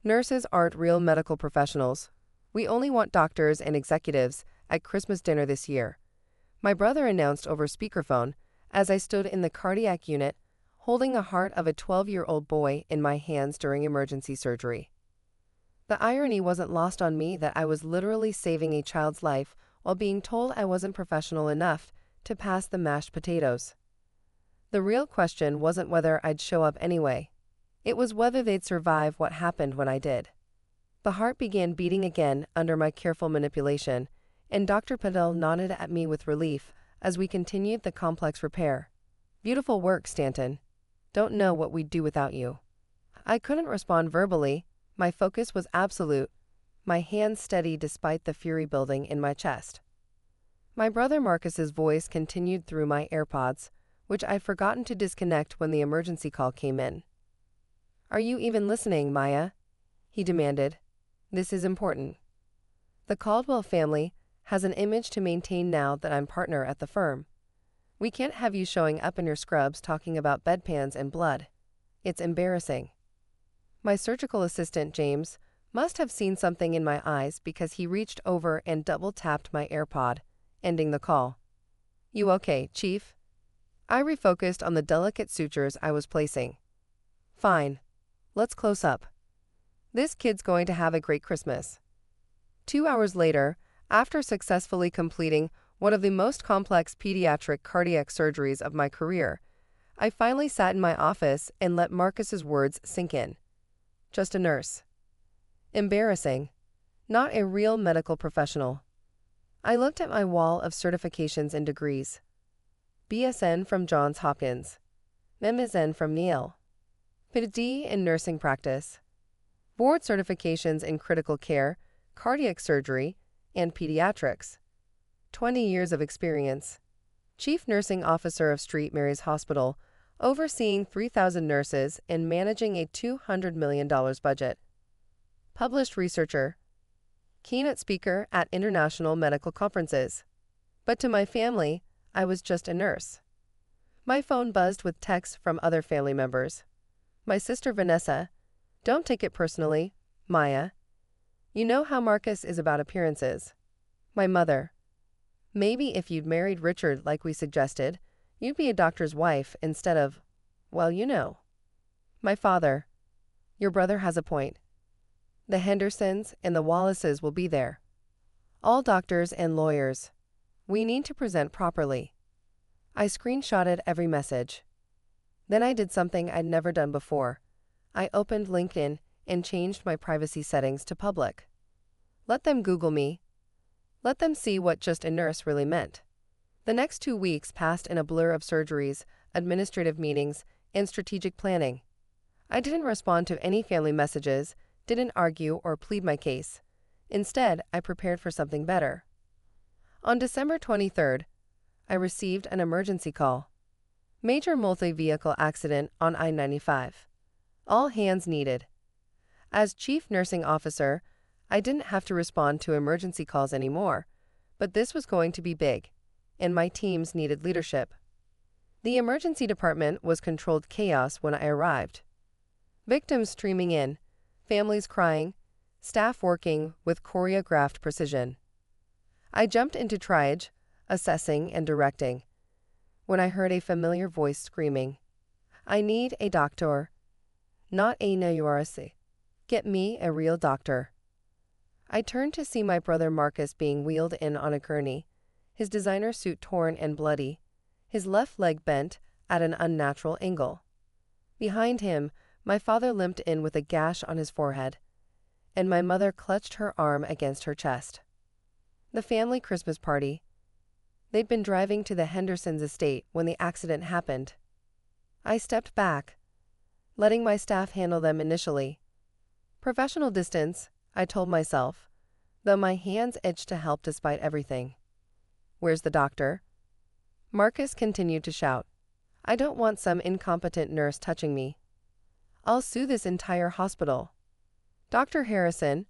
Nurses aren't real medical professionals. We only want doctors and executives at Christmas dinner this year, my brother announced over speakerphone as I stood in the cardiac unit, holding the heart of a 12-year-old boy in my hands during emergency surgery. The irony wasn't lost on me that I was literally saving a child's life while being told I wasn't professional enough to pass the mashed potatoes. The real question wasn't whether I'd show up anyway. It was whether they'd survive what happened when I did. The heart began beating again under my careful manipulation, and Dr. Patel nodded at me with relief as we continued the complex repair. "Beautiful work, Stanton. Don't know what we'd do without you." I couldn't respond verbally. My focus was absolute, my hands steady despite the fury building in my chest. My brother Marcus's voice continued through my AirPods, which I'd forgotten to disconnect when the emergency call came in. "Are you even listening, Maya?" he demanded. "This is important. The Caldwell family has an image to maintain now that I'm partner at the firm. We can't have you showing up in your scrubs talking about bedpans and blood. It's embarrassing." My surgical assistant, James, must have seen something in my eyes because he reached over and double-tapped my AirPod, ending the call. "You okay, Chief?" I refocused on the delicate sutures I was placing. "Fine. Let's close up. This kid's going to have a great Christmas." 2 hours later, after successfully completing one of the most complex pediatric cardiac surgeries of my career, I finally sat in my office and let Marcus's words sink in. Just a nurse. Embarrassing. Not a real medical professional. I looked at my wall of certifications and degrees. BSN from Johns Hopkins. MSN from Yale. PhD in nursing practice. Board certifications in critical care, cardiac surgery, and pediatrics. 20 years of experience. Chief Nursing Officer of St. Mary's Hospital, overseeing 3,000 nurses and managing a $200 million budget. Published researcher. Keynote speaker at international medical conferences. But to my family, I was just a nurse. My phone buzzed with texts from other family members. My sister Vanessa. "Don't take it personally, Maya. You know how Marcus is about appearances." My mother. "Maybe if you'd married Richard like we suggested, you'd be a doctor's wife instead of, well, you know." My father. "Your brother has a point. The Hendersons and the Wallaces will be there. All doctors and lawyers. We need to present properly." I screenshotted every message. Then I did something I'd never done before. I opened LinkedIn and changed my privacy settings to public. Let them Google me. Let them see what just a nurse really meant. The next 2 weeks passed in a blur of surgeries, administrative meetings, and strategic planning. I didn't respond to any family messages, didn't argue or plead my case. Instead, I prepared for something better. On December 23rd, I received an emergency call. Major multi-vehicle accident on I-95. All hands needed. As Chief Nursing Officer, I didn't have to respond to emergency calls anymore, but this was going to be big, and my teams needed leadership. The emergency department was controlled chaos when I arrived. Victims streaming in, families crying, staff working with choreographed precision. I jumped into triage, assessing and directing, when I heard a familiar voice screaming, "I need a doctor, not a neurologist. Get me a real doctor." I turned to see my brother Marcus being wheeled in on a gurney, his designer suit torn and bloody, his left leg bent at an unnatural angle. Behind him, my father limped in with a gash on his forehead, and my mother clutched her arm against her chest. The family Christmas party. They'd been driving to the Hendersons' estate when the accident happened. I stepped back, letting my staff handle them initially. Professional distance, I told myself, though my hands itched to help despite everything. "Where's the doctor?" Marcus continued to shout. "I don't want some incompetent nurse touching me. I'll sue this entire hospital." Dr. Harrison,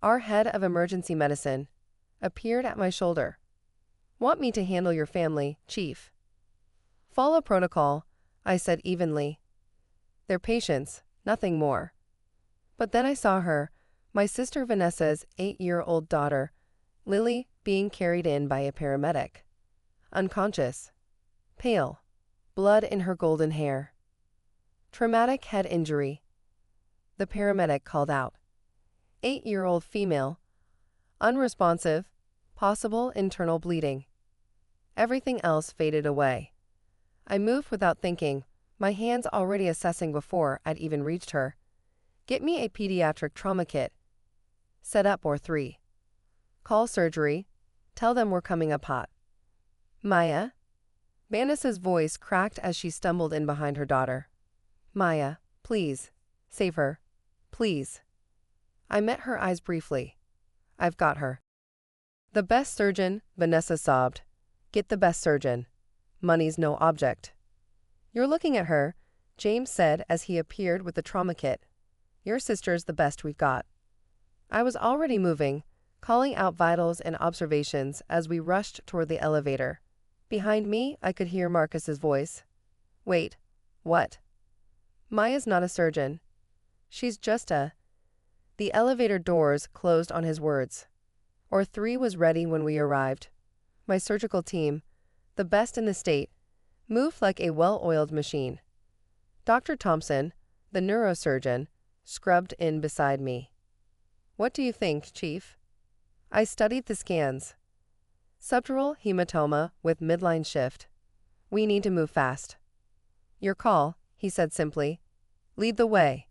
our head of emergency medicine, appeared at my shoulder. "Want me to handle your family, Chief?" "Follow protocol," I said evenly. "They're patients, nothing more." But then I saw her, my sister Vanessa's 8-year-old daughter, Lily, being carried in by a paramedic. Unconscious. Pale. Blood in her golden hair. Traumatic head injury. The paramedic called out. 8-year-old female. Unresponsive. Possible internal bleeding. Everything else faded away. I moved without thinking, my hands already assessing before I'd even reached her. Get me a pediatric trauma kit. Set up or 3. Call surgery. Tell them we're coming up hot. Maya? Vanessa's voice cracked as she stumbled in behind her daughter. Maya, please. Save her. Please. I met her eyes briefly. I've got her. The best surgeon, Vanessa sobbed. Get the best surgeon. Money's no object. You're looking at her, James said as he appeared with the trauma kit. Your sister's the best we've got. I was already moving, calling out vitals and observations as we rushed toward the elevator. Behind me, I could hear Marcus's voice. Wait, what? Maya's not a surgeon. She's just a... The elevator doors closed on his words. Or 3 was ready when we arrived. My surgical team, the best in the state, moved like a well-oiled machine. Dr. Thompson, the neurosurgeon, scrubbed in beside me. What do you think, Chief? I studied the scans. Subdural hematoma with midline shift. We need to move fast. Your call, he said simply. Lead the way.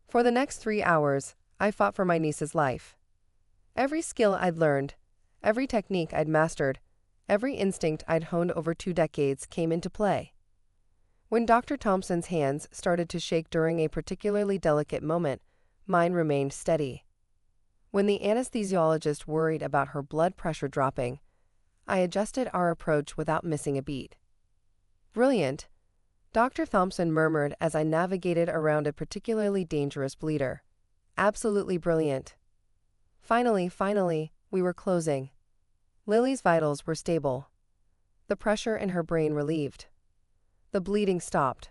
For the next 3 hours, I fought for my niece's life. Every skill I'd learned, every technique I'd mastered, every instinct I'd honed over 2 decades came into play. When Dr. Thompson's hands started to shake during a particularly delicate moment, mine remained steady. When the anesthesiologist worried about her blood pressure dropping, I adjusted our approach without missing a beat. Brilliant, Dr. Thompson murmured as I navigated around a particularly dangerous bleeder. Absolutely brilliant. Finally, we were closing. Lily's vitals were stable. The pressure in her brain relieved. The bleeding stopped.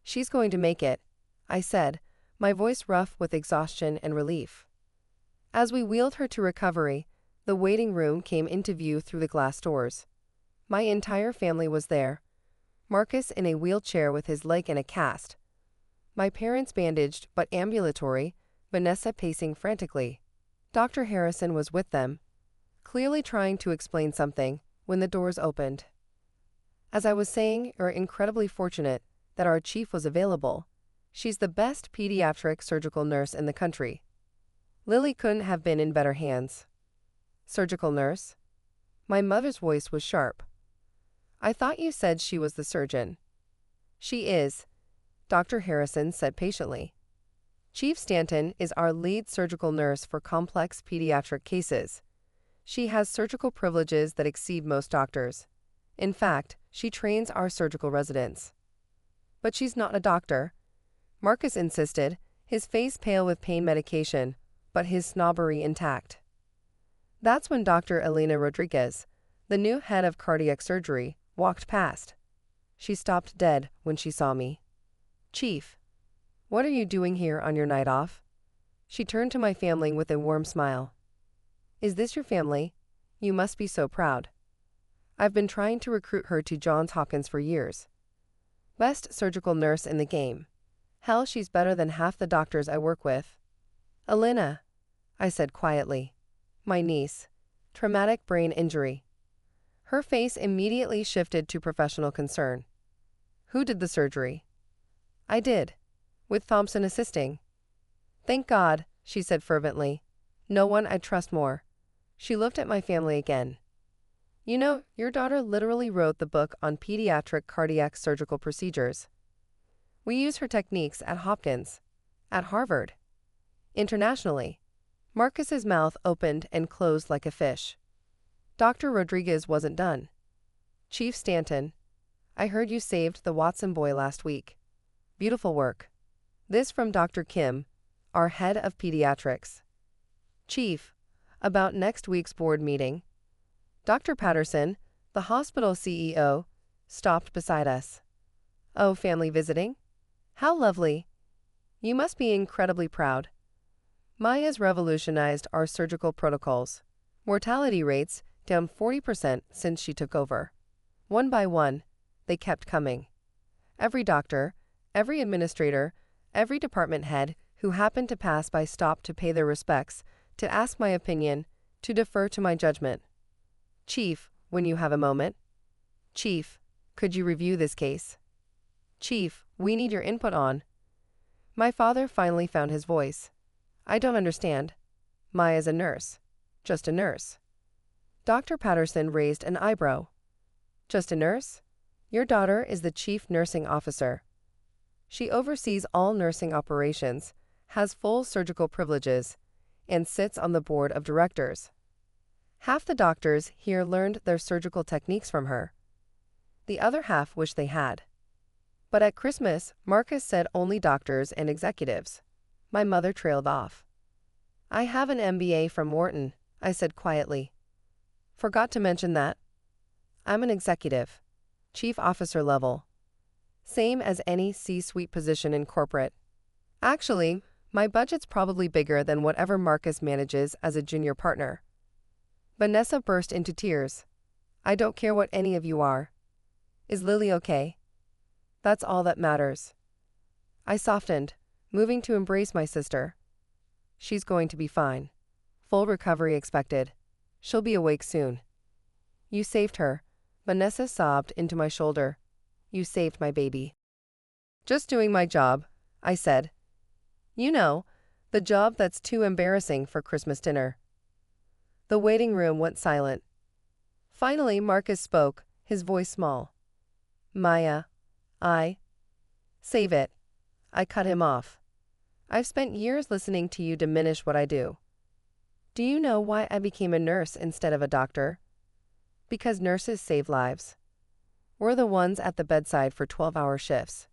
She's going to make it, I said, my voice rough with exhaustion and relief. As we wheeled her to recovery, the waiting room came into view through the glass doors. My entire family was there. Marcus in a wheelchair with his leg in a cast. My parents bandaged but ambulatory, Vanessa pacing frantically. Dr. Harrison was with them, clearly trying to explain something, when the doors opened. As I was saying, we're incredibly fortunate that our chief was available. She's the best pediatric surgical nurse in the country. Lily couldn't have been in better hands. Surgical nurse? My mother's voice was sharp. I thought you said she was the surgeon. She is, Dr. Harrison said patiently. Chief Stanton is our lead surgical nurse for complex pediatric cases. She has surgical privileges that exceed most doctors. In fact, she trains our surgical residents. But she's not a doctor, Marcus insisted, his face pale with pain medication, but his snobbery intact. That's when Dr. Elena Rodriguez, the new head of cardiac surgery, walked past. She stopped dead when she saw me. Chief, what are you doing here on your night off? She turned to my family with a warm smile. Is this your family? You must be so proud. I've been trying to recruit her to Johns Hopkins for years. Best surgical nurse in the game. Hell, she's better than half the doctors I work with. Elena, I said quietly. My niece. Traumatic brain injury. Her face immediately shifted to professional concern. Who did the surgery? I did, with Thompson assisting. Thank God, she said fervently. No one I'd trust more. She looked at my family again. You know, your daughter literally wrote the book on pediatric cardiac surgical procedures. We use her techniques at Hopkins, at Harvard, internationally. Marcus's mouth opened and closed like a fish. Dr. Rodriguez wasn't done. Chief Stanton, I heard you saved the Watson boy last week. Beautiful work. This from Dr. Kim, our head of pediatrics. Chief, about next week's board meeting. Dr. Patterson, the hospital CEO, stopped beside us. Oh, family visiting? How lovely. You must be incredibly proud. Maya's revolutionized our surgical protocols. Mortality rates down 40% since she took over. One by one, they kept coming. Every doctor, every administrator, every department head who happened to pass by stopped to pay their respects, to ask my opinion, to defer to my judgment. Chief, when you have a moment. Chief, could you review this case? Chief, we need your input on. My father finally found his voice. I don't understand. Maya's a nurse. Just a nurse. Dr. Patterson raised an eyebrow. Just a nurse? Your daughter is the chief nursing officer. She oversees all nursing operations, has full surgical privileges, and sits on the board of directors. Half the doctors here learned their surgical techniques from her. The other half wish they had. But at Christmas, Marcus said only doctors and executives. My mother trailed off. I have an MBA from Wharton, I said quietly. Forgot to mention that. I'm an executive. Chief officer level. Same as any C-suite position in corporate. Actually, my budget's probably bigger than whatever Marcus manages as a junior partner. Vanessa burst into tears. I don't care what any of you are. Is Lily okay? That's all that matters. I softened, moving to embrace my sister. She's going to be fine. Full recovery expected. She'll be awake soon. You saved her. Vanessa sobbed into my shoulder. You saved my baby. Just doing my job, I said. You know, the job that's too embarrassing for Christmas dinner. The waiting room went silent. Finally, Marcus spoke, his voice small. Maya, Save it. I cut him off. I've spent years listening to you diminish what I do. Do you know why I became a nurse instead of a doctor? Because nurses save lives. We're the ones at the bedside for 12-hour shifts.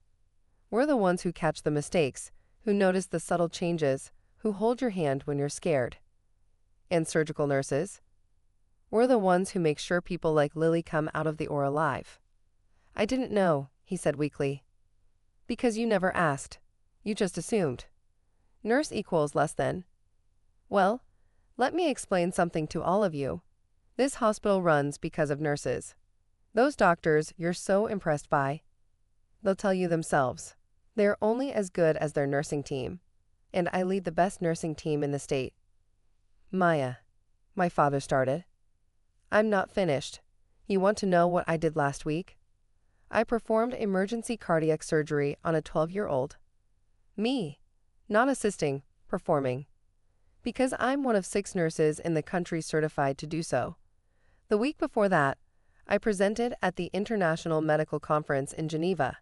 We're the ones who catch the mistakes, who notice the subtle changes, who hold your hand when you're scared. And surgical nurses? We're the ones who make sure people like Lily come out of the OR alive. I didn't know, he said weakly. Because you never asked. You just assumed. Nurse equals less than. Well, let me explain something to all of you. This hospital runs because of nurses. Those doctors you're so impressed by, they'll tell you themselves. They're only as good as their nursing team. And I lead the best nursing team in the state. Maya, my father started. I'm not finished. You want to know what I did last week? I performed emergency cardiac surgery on a 12-year-old. Me, not assisting, performing. Because I'm one of 6 nurses in the country certified to do so. The week before that, I presented at the International Medical Conference in Geneva.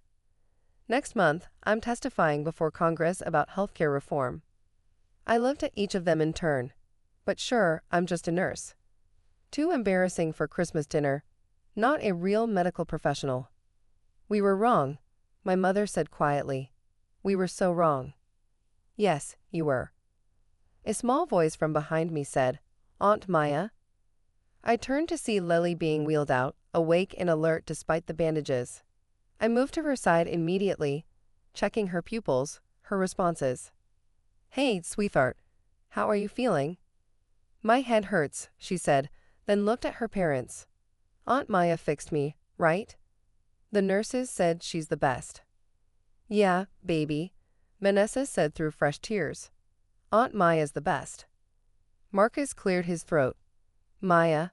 Next month, I'm testifying before Congress about healthcare reform. I looked at each of them in turn. But sure, I'm just a nurse. Too embarrassing for Christmas dinner. Not a real medical professional. We were wrong, my mother said quietly. We were so wrong. Yes, you were. A small voice from behind me said, Aunt Maya? I turned to see Lily being wheeled out, awake and alert despite the bandages. I moved to her side immediately, checking her pupils, her responses. Hey, sweetheart. How are you feeling? My head hurts, she said, then looked at her parents. Aunt Maya fixed me, right? The nurses said she's the best. Yeah, baby, Vanessa said through fresh tears. Aunt Maya's the best. Marcus cleared his throat. Maya,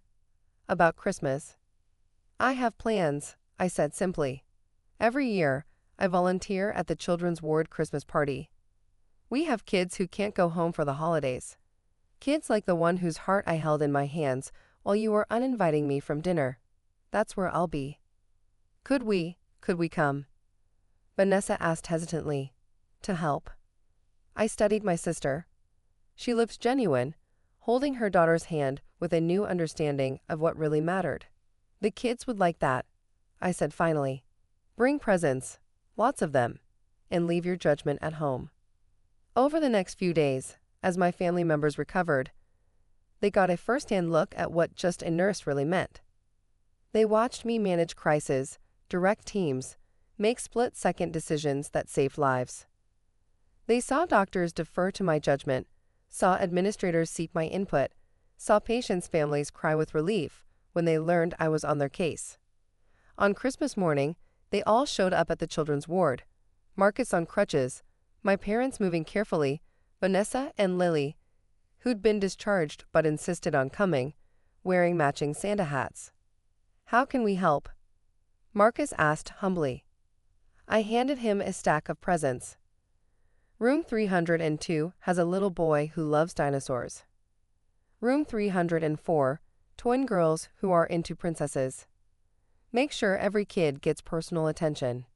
about Christmas. I have plans, I said simply. Every year, I volunteer at the Children's Ward Christmas party. We have kids who can't go home for the holidays. Kids like the one whose heart I held in my hands while you were uninviting me from dinner. That's where I'll be. Could we come? Vanessa asked hesitantly. To help. I studied my sister. She looked genuine, holding her daughter's hand with a new understanding of what really mattered. The kids would like that, I said finally. Bring presents, lots of them, and leave your judgment at home. Over the next few days, as my family members recovered, they got a first-hand look at what just a nurse really meant. They watched me manage crises, direct teams, make split-second decisions that saved lives. They saw doctors defer to my judgment, saw administrators seek my input, saw patients' families cry with relief when they learned I was on their case. On Christmas morning, they all showed up at the children's ward. Marcus on crutches, my parents moving carefully, Vanessa and Lily, who'd been discharged but insisted on coming, wearing matching Santa hats. "How can we help?" Marcus asked humbly. I handed him a stack of presents. Room 302 has a little boy who loves dinosaurs. Room 304, twin girls who are into princesses. Make sure every kid gets personal attention.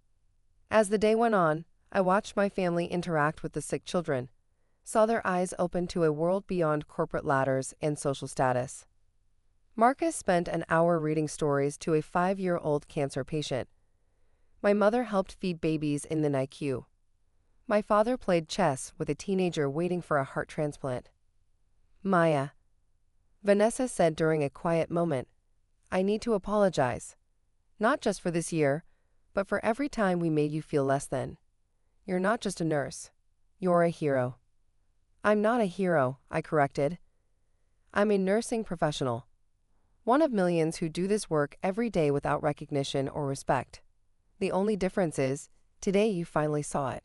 As the day went on, I watched my family interact with the sick children, saw their eyes open to a world beyond corporate ladders and social status. Marcus spent an hour reading stories to a 5-year-old cancer patient. My mother helped feed babies in the NICU. My father played chess with a teenager waiting for a heart transplant. "Maya," Vanessa said during a quiet moment, "I need to apologize. Not just for this year, but for every time we made you feel less than. You're not just a nurse. You're a hero." "I'm not a hero," I corrected. "I'm a nursing professional. One of millions who do this work every day without recognition or respect. The only difference is, today you finally saw it."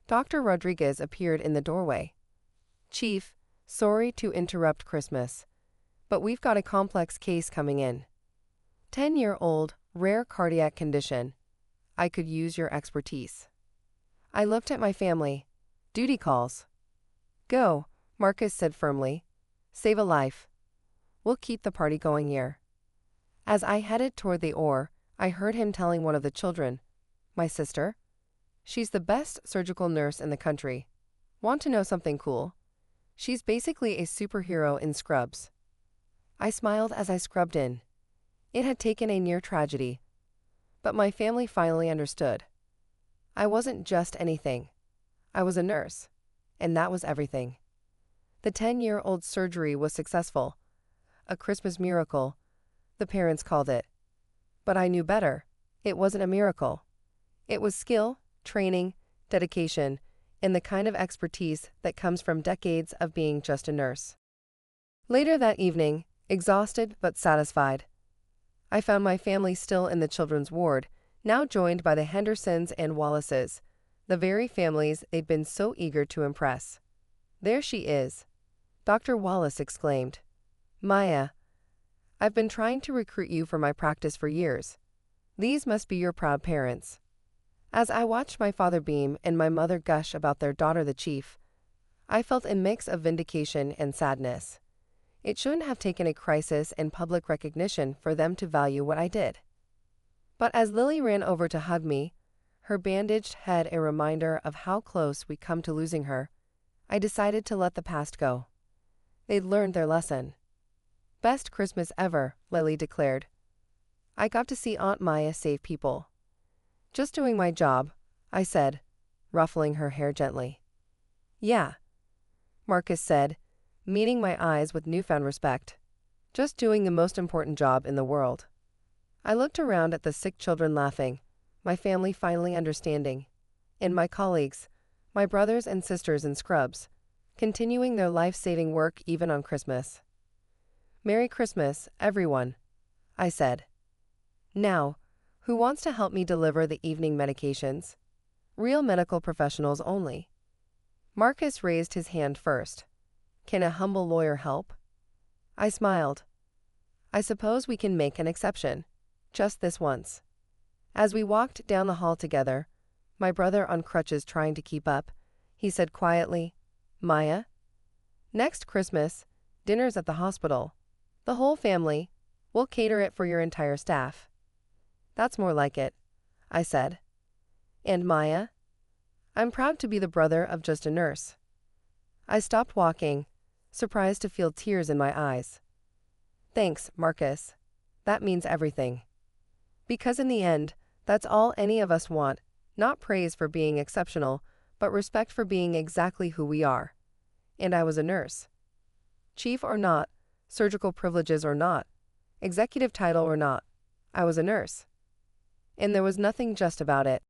Dr. Rodriguez appeared in the doorway. "Chief, sorry to interrupt Christmas, but we've got a complex case coming in. 10-year-old, rare cardiac condition. I could use your expertise." I looked at my family. "Duty calls." "Go," Marcus said firmly. "Save a life. We'll keep the party going here." As I headed toward the OR, I heard him telling one of the children, "My sister? She's the best surgical nurse in the country. Want to know something cool? She's basically a superhero in scrubs." I smiled as I scrubbed in. It had taken a near tragedy, but my family finally understood. I wasn't just anything. I was a nurse, and that was everything. The 10-year-old surgery was successful. A Christmas miracle, the parents called it. But I knew better. It wasn't a miracle. It was skill, training, dedication, and the kind of expertise that comes from decades of being just a nurse. Later that evening, exhausted but satisfied, I found my family still in the children's ward, now joined by the Hendersons and Wallaces, the very families they'd been so eager to impress. "There she is," Dr. Wallace exclaimed. "Maya, I've been trying to recruit you for my practice for years. These must be your proud parents." As I watched my father beam and my mother gush about their daughter the chief, I felt a mix of vindication and sadness. It shouldn't have taken a crisis and public recognition for them to value what I did. But as Lily ran over to hug me, her bandaged head a reminder of how close we'd come to losing her, I decided to let the past go. They'd learned their lesson. "Best Christmas ever," Lily declared. "I got to see Aunt Maya save people." "Just doing my job," I said, ruffling her hair gently. "Yeah," Marcus said, meeting my eyes with newfound respect. "Just doing the most important job in the world." I looked around at the sick children laughing, my family finally understanding, and my colleagues, my brothers and sisters in scrubs, continuing their life-saving work even on Christmas. "Merry Christmas, everyone," I said. "Now, who wants to help me deliver the evening medications? Real medical professionals only." Marcus raised his hand first. "Can a humble lawyer help?" I smiled. "I suppose we can make an exception. Just this once." As we walked down the hall together, my brother on crutches trying to keep up, he said quietly, "Maya, next Christmas, dinner's at the hospital. The whole family. We'll cater it for your entire staff." "That's more like it," I said. "And Maya? I'm proud to be the brother of just a nurse." I stopped walking, surprised to feel tears in my eyes. "Thanks, Marcus. That means everything." Because in the end, that's all any of us want, not praise for being exceptional, but respect for being exactly who we are. And I was a nurse. Chief or not, surgical privileges or not, executive title or not, I was a nurse. And there was nothing just about it.